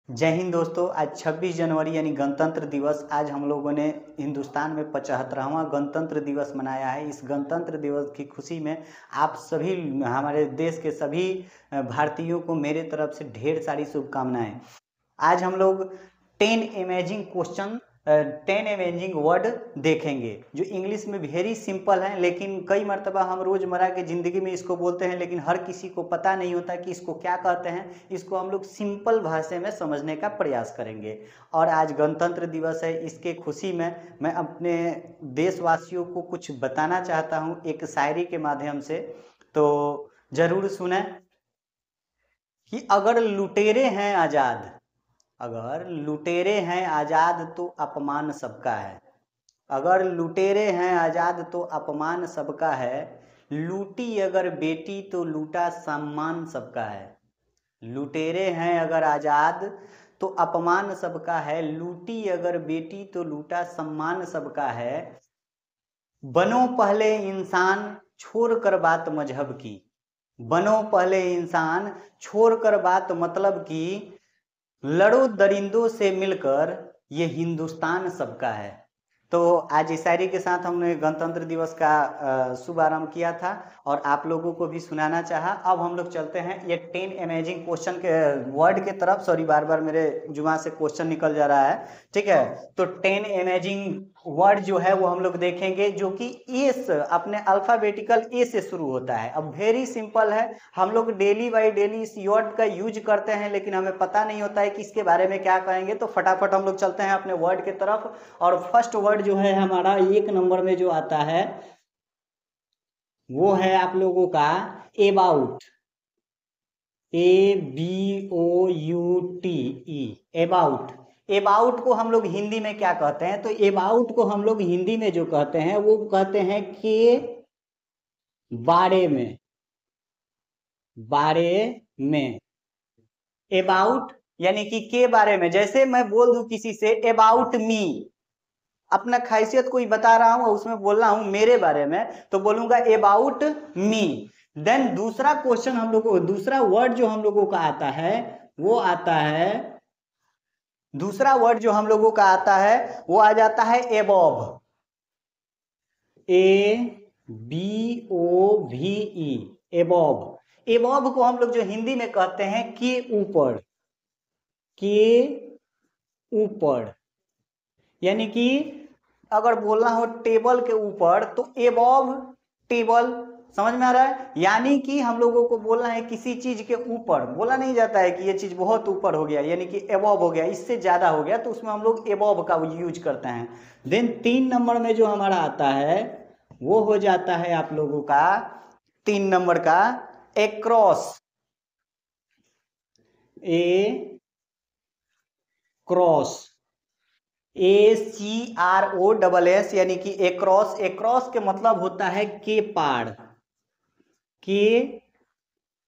जय हिंद दोस्तों। आज 26 जनवरी यानी गणतंत्र दिवस। आज हम लोगों ने हिंदुस्तान में 75वां गणतंत्र दिवस मनाया है। इस गणतंत्र दिवस की खुशी में आप सभी हमारे देश के सभी भारतीयों को मेरे तरफ से ढेर सारी शुभकामनाएं। आज हम लोग 10 अमेजिंग वर्ड देखेंगे जो इंग्लिश में वेरी सिंपल है, लेकिन कई मरतबा हम रोज़मर्रा की ज़िंदगी में इसको बोलते हैं, लेकिन हर किसी को पता नहीं होता कि इसको क्या कहते हैं। इसको हम लोग सिंपल भाषा में समझने का प्रयास करेंगे। और आज गणतंत्र दिवस है, इसके खुशी में मैं अपने देशवासियों को कुछ बताना चाहता हूँ एक शायरी के माध्यम से। तो ज़रूर सुने कि अगर लुटेरे हैं आजाद तो अपमान सबका है। अगर लुटेरे हैं आजाद तो अपमान सबका है। लूटी अगर बेटी तो लूटा सम्मान सबका है। लुटेरे हैं अगर आजाद तो अपमान सबका है। लूटी अगर बेटी तो लूटा सम्मान सबका है। बनो पहले इंसान छोड़कर बात मजहब की। बनो पहले इंसान छोड़कर बात मतलब की। लड़ो दरिंदों से मिलकर ये हिंदुस्तान सबका है। तो आज इस शायरी के साथ हमने गणतंत्र दिवस का शुभारंभ किया था और आप लोगों को भी सुनाना चाहा। अब हम लोग चलते हैं ये 10 अमेजिंग क्वेश्चन के वर्ड के तरफ। सॉरी, बार बार मेरे जुबान से क्वेश्चन निकल जा रहा है। ठीक है, तो 10 अमेजिंग वर्ड जो है वो हम लोग देखेंगे जो कि ए से, अपने अल्फाबेटिकल ए से शुरू होता है। अब वेरी सिंपल है, हम लोग डेली बाई डेली इस वर्ड का यूज करते हैं, लेकिन हमें पता नहीं होता है कि इसके बारे में क्या कहेंगे। तो फटाफट हम लोग चलते हैं अपने वर्ड के तरफ। और फर्स्ट वर्ड जो है हमारा 1 नंबर में जो आता है वो है आप लोगों का एबाउट। ABOUTE, about. एबाउट को हम लोग हिंदी में क्या कहते हैं? तो एबाउट को हम लोग हिंदी में जो कहते हैं वो कहते हैं के बारे में। एबाउट यानी कि के बारे में। जैसे मैं बोल दूं किसी से अबाउट मी, अपना खासियत कोई बता रहा हूं, उसमें बोल रहा हूं मेरे बारे में, तो बोलूंगा अबाउट मी। देन दूसरा क्वेश्चन हम लोग को, दूसरा वर्ड जो हम लोगों का आता है वो आता है, दूसरा वर्ड जो हम लोगों का आता है वो आ जाता है एबोव। ABOVE, above. एबोव को हम लोग जो हिंदी में कहते हैं के ऊपर। के ऊपर यानी कि अगर बोलना हो टेबल के ऊपर तो एबोव टेबल। समझ में आ रहा है? यानी कि हम लोगों को बोलना है किसी चीज के ऊपर। बोला नहीं जाता है कि ये चीज बहुत ऊपर हो गया, यानी कि एबोव हो गया, इससे ज्यादा हो गया, तो उसमें हम लोग एबोव का यूज करते हैं। देन 3 नंबर में जो हमारा आता है वो हो जाता है आप लोगों का 3 नंबर का एक्रॉस। क्रॉस, ACROSS यानी कि एक्रॉस। एक्रॉस के मतलब होता है के पार। के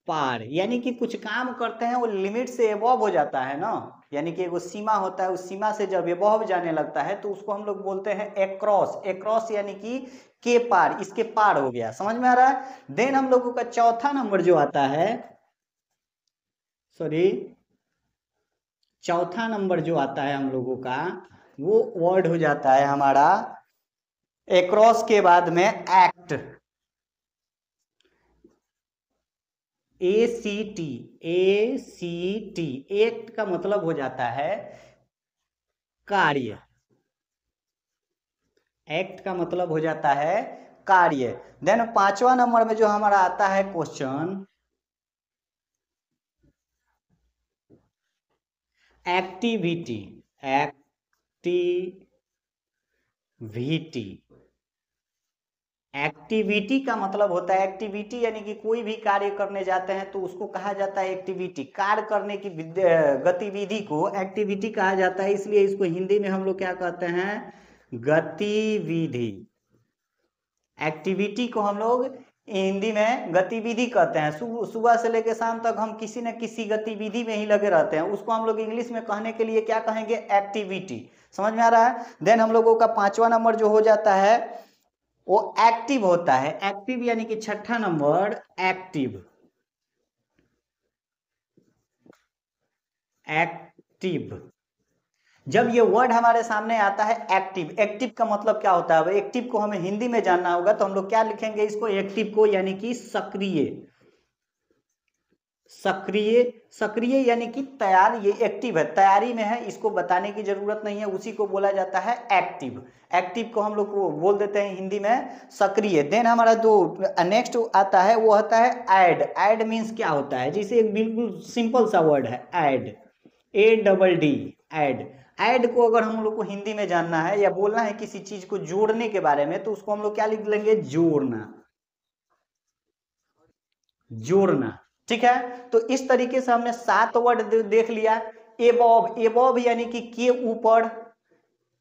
पार यानी कि कुछ काम करते हैं वो लिमिट से एबव हो जाता है ना, यानी कि एगो सीमा होता है, उस सीमा से जब एबव जाने लगता है तो उसको हम लोग बोलते हैं एक्रॉस। एक्रॉस यानी कि के पार, इसके पार हो गया। समझ में आ रहा है? देन हम लोगों का चौथा नंबर जो आता है, चौथा नंबर जो आता है हम लोगों का वो वर्ड हो जाता है हमारा एक्रॉस के बाद में एक्ट। ACT, एक्ट का मतलब हो जाता है कार्य। एक्ट का मतलब हो जाता है कार्य। देन 5वां नंबर में जो हमारा आता है क्वेश्चन, एक्टिविटी। एक्टिविटी का मतलब होता है, एक्टिविटी यानी कि कोई भी कार्य करने जाते हैं तो उसको कहा जाता है एक्टिविटी। कार्य करने की गतिविधि को एक्टिविटी कहा जाता है, इसलिए इसको हिंदी में हम लोग क्या कहते हैं? गतिविधि। एक्टिविटी को हम लोग हिंदी में गतिविधि कहते हैं। सुबह से लेकर शाम तक हम किसी न किसी गतिविधि में ही लगे रहते हैं, उसको हम लोग इंग्लिश में कहने के लिए क्या कहेंगे? एक्टिविटी। समझ में आ रहा है? देन हम लोगों का 5वां नंबर जो हो जाता है वो एक्टिव होता है। एक्टिव यानी कि छठा नंबर एक्टिव। एक्टिव। जब ये वर्ड हमारे सामने आता है एक्टिव, एक्टिव का मतलब क्या होता है? अब एक्टिव को हमें हिंदी में जानना होगा तो हम लोग क्या लिखेंगे इसको? एक्टिव को यानी कि सक्रिय, सक्रिय, सक्रिय यानी कि तैयार। ये एक्टिव है, तैयारी में है, इसको बताने की जरूरत नहीं है, उसी को बोला जाता है एक्टिव। एक्टिव को हम लोग को बोल देते हैं हिंदी में सक्रिय। देन हमारा जो नेक्स्ट आता है वो आता है ऐड। ऐड मीन्स क्या होता है? जैसे एक बिल्कुल सिंपल सा वर्ड है ऐड, ADD, ऐड। ऐड को अगर हम लोग को हिंदी में जानना है या बोलना है किसी चीज को जोड़ने के बारे में तो उसको हम लोग क्या लिख लेंगे? जोड़ना, जोड़ना। ठीक है, तो इस तरीके से हमने 7 वर्ड देख लिया। एबव, एबव यानी कि के ऊपर।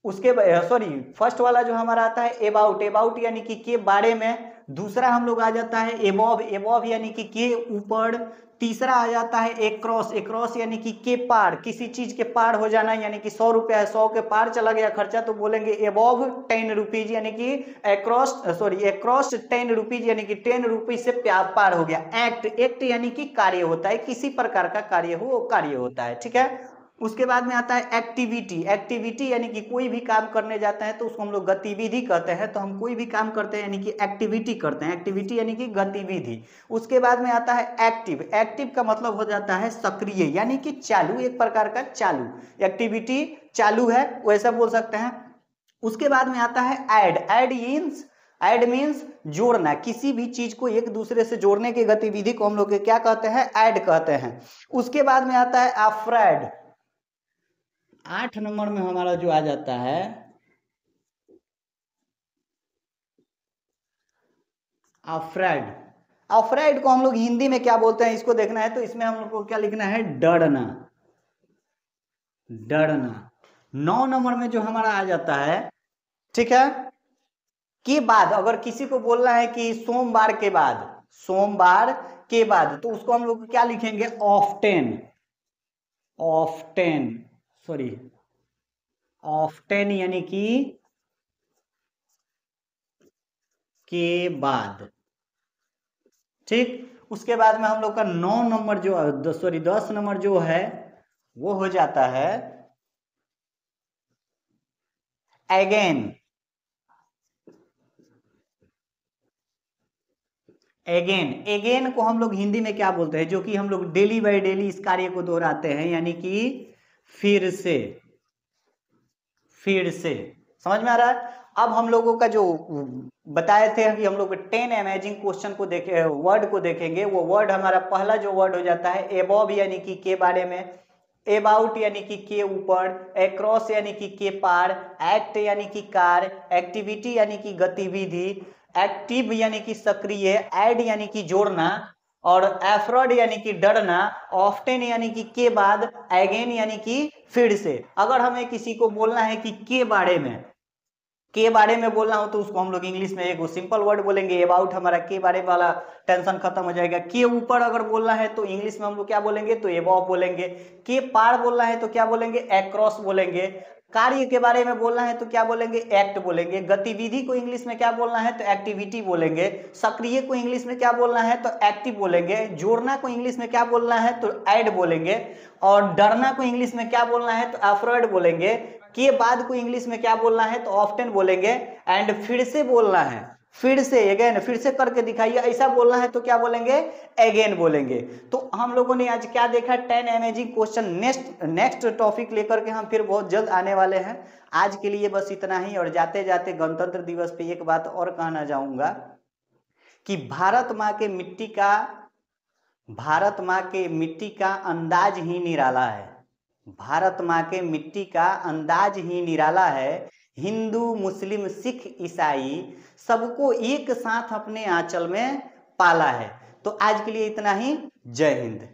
उसके सॉरी, फर्स्ट वाला जो हमारा आता है एबाउट, एबाउट यानी कि के बारे में। दूसरा हम लोग आ जाता है एबव, एबव यानी कि के ऊपर। तीसरा आ जाता है एक्रॉस, एक्रॉस यानी कि के पार, किसी चीज के पार हो जाना, यानी कि 100 रुपया है, 100 के पार चला गया खर्चा तो बोलेंगे एबव 10 रुपीज, यानी कि एक्रॉस, सॉरी एक्रॉस 10 रुपीज यानी कि 10 रुपीज से पार हो गया। एक्ट, एक्ट यानी कि कार्य होता है, किसी प्रकार का कार्य हो वो कार्य होता है। ठीक है, उसके बाद में आता है एक्टिविटी। एक्टिविटी यानी कि कोई भी काम करने जाते हैं तो उसको हम लोग गतिविधि कहते हैं। तो हम कोई भी काम करते हैं यानी कि एक्टिविटी करते हैं, एक्टिविटी यानी कि गतिविधि। उसके बाद में आता है एक्टिव। एक्टिव का मतलब हो जाता है सक्रिय यानी कि चालू, एक प्रकार का चालू। एक्टिविटी चालू है वैसा बोल सकते हैं। उसके बाद में आता है ऐड। ऐड मीन्स जोड़ना, किसी भी चीज को एक दूसरे से जोड़ने की गतिविधि को हम लोग क्या कहते हैं? ऐड कहते हैं। उसके बाद में आता है अफ्रेड। 8 नंबर में हमारा जो आ जाता है अफ्रेड। अफ्रेड को हम लोग हिंदी में क्या बोलते हैं इसको देखना है तो इसमें हम लोग को क्या लिखना है? डरना, डरना। 9 नंबर में जो हमारा आ जाता है, ठीक है, के बाद। अगर किसी को बोलना है कि सोमवार के बाद, सोमवार के बाद, तो उसको हम लोग क्या लिखेंगे? ऑफ्टेन, ऑफ्टेन, सॉरी ऑफ्टेन यानी कि के बाद। ठीक, उसके बाद में हम लोग का 9 नंबर जो, सॉरी 10 नंबर जो है वो हो जाता है अगेन। अगेन, अगेन को हम लोग हिंदी में क्या बोलते हैं? जो कि हम लोग डेली बाय डेली इस कार्य को दोहराते हैं, यानी कि फिर से, फिर से। समझ में आ रहा है? अब हम लोगों का जो बताए थे कि हम लोग 10 अमेजिंग क्वेश्चन को देखे, वर्ड को देखेंगे। वो वर्ड हमारा पहला जो वर्ड हो जाता है एबव यानी कि के बारे में, एबाउट यानी कि के ऊपर, एक्रॉस यानी कि के पार, एक्ट यानी कि कार, एक्टिविटी यानी कि गतिविधि, एक्टिव यानी कि सक्रिय, ऐड यानी कि जोड़ना, और एफ्रॉड यानी कि डरना, ऑफ्टेन यानी कि के बाद, अगेन यानी कि फिर से। अगर हमें किसी को बोलना है कि के बारे में, के बारे में बोलना हो तो उसको हम लोग इंग्लिश में एक सिंपल वर्ड बोलेंगे अबाउट, हमारा के बारे वाला टेंशन खत्म हो जाएगा। के ऊपर अगर बोलना है तो इंग्लिश में हम लोग क्या बोलेंगे? तो एबव बोलेंगे। के पार बोलना है तो क्या बोलेंगे? एक्रॉस बोलेंगे। कार्य के बारे में बोलना है तो क्या बोलेंगे? एक्ट बोलेंगे। गतिविधि को इंग्लिश में क्या बोलना है? तो एक्टिविटी बोलेंगे। सक्रिय को इंग्लिश में क्या बोलना है? तो एक्टिव बोलेंगे। जोड़ना को इंग्लिश में क्या बोलना है? तो ऐड बोलेंगे। और डरना को इंग्लिश में क्या बोलना है? तो अफ्रेड बोलेंगे। के बाद को इंग्लिश में क्या बोलना है? तो ऑफ्टन बोलेंगे। एंड फिर से बोलना है, फिर से, अगेन, फिर से करके दिखाइए, ऐसा बोलना है तो क्या बोलेंगे? अगेन बोलेंगे। तो हम लोगों ने आज क्या देखा? 10 अमेजिंग क्वेश्चन। नेक्स्ट टॉपिक लेकर के हम फिर बहुत जल्द आने वाले हैं। आज के लिए बस इतना ही। और जाते जाते गणतंत्र दिवस पे एक बात और कहना चाहूंगा कि भारत माँ के मिट्टी का, भारत माँ के मिट्टी का अंदाज ही निराला है। भारत माँ के मिट्टी का अंदाज ही निराला है। हिंदू, मुस्लिम, सिख, ईसाई सबको एक साथ अपने आंचल में पाला है। तो आज के लिए इतना ही। जय हिंद।